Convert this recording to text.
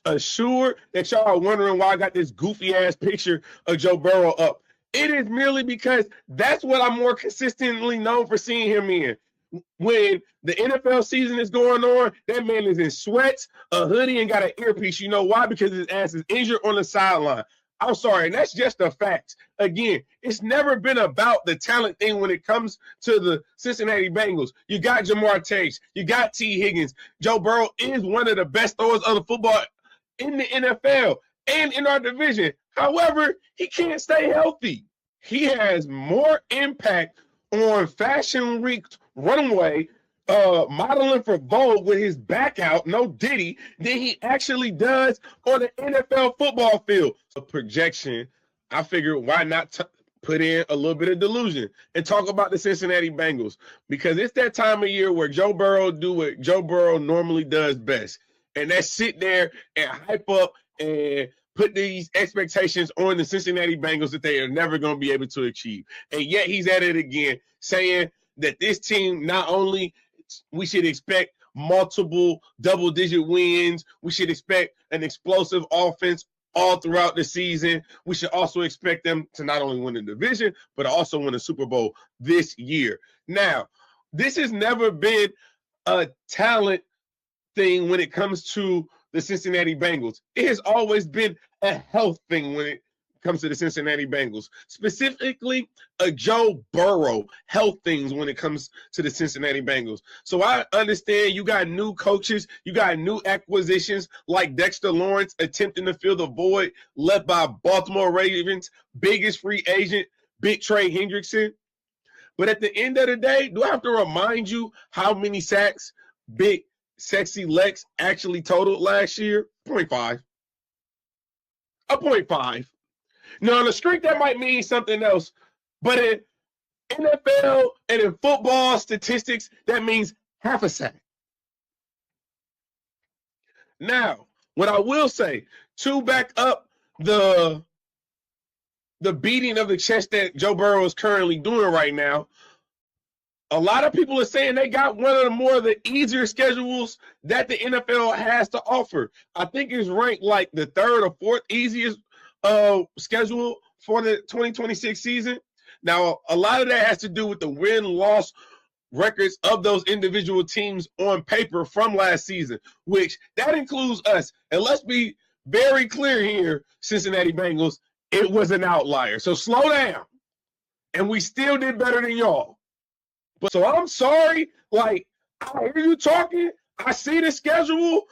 assured that y'all are wondering why I got this goofy ass picture of Joe Burrow up. It is merely because that's what I'm more consistently known for seeing him in. When the NFL season is going on, that man is in sweats, a hoodie, and got an earpiece. You know why? Because his ass is injured on the sideline. I'm sorry, and that's just a fact. Again, it's never been about the talent thing when it comes to the Cincinnati Bengals. You got Jamar Chase, you got T. Higgins. Joe Burrow is one of the best throwers of the football in the NFL and in our division. However, he can't stay healthy. He has more impact on Fashion Week's runway, modeling for Vogue with his back out, no Diddy, than he actually does on the NFL football field. So projection, I figured why not put in a little bit of delusion and talk about the Cincinnati Bengals, because it's that time of year where Joe Burrow do what Joe Burrow normally does best, and that's sit there and hype up and put these expectations on the Cincinnati Bengals that they are never going to be able to achieve. And yet he's at it again, saying that this team, not only we should expect multiple double-digit wins, we should expect an explosive offense all throughout the season. We should also expect them to not only win the division, but also win the Super Bowl this year. Now, this has never been a talent thing when it comes to the Cincinnati Bengals. It has always been a health thing when it comes to the Cincinnati Bengals, specifically a Joe Burrow health things when it comes to the Cincinnati Bengals. So I understand you got new coaches, you got new acquisitions like Dexter Lawrence attempting to fill the void left by Baltimore Ravens' biggest free agent, Big Trey Hendrickson. But at the end of the day, do I have to remind you how many sacks Big Sexy Lex actually totaled last year? 0.5. A 0.5. Now, on the street, that might mean something else, but in NFL and in football statistics, that means half a sack. Now, what I will say, to back up the beating of the chest that Joe Burrow is currently doing right now, a lot of people are saying they got one of the easier schedules that the NFL has to offer. I think it's ranked like the third or fourth easiest schedule for the 2026 season. Now, a lot of that has to do with the win-loss records of those individual teams on paper from last season, which that includes us. And let's be very clear here, Cincinnati Bengals, it was an outlier. So slow down. And we still did better than y'all. But so I'm sorry, like, I hear you talking. I see the schedule,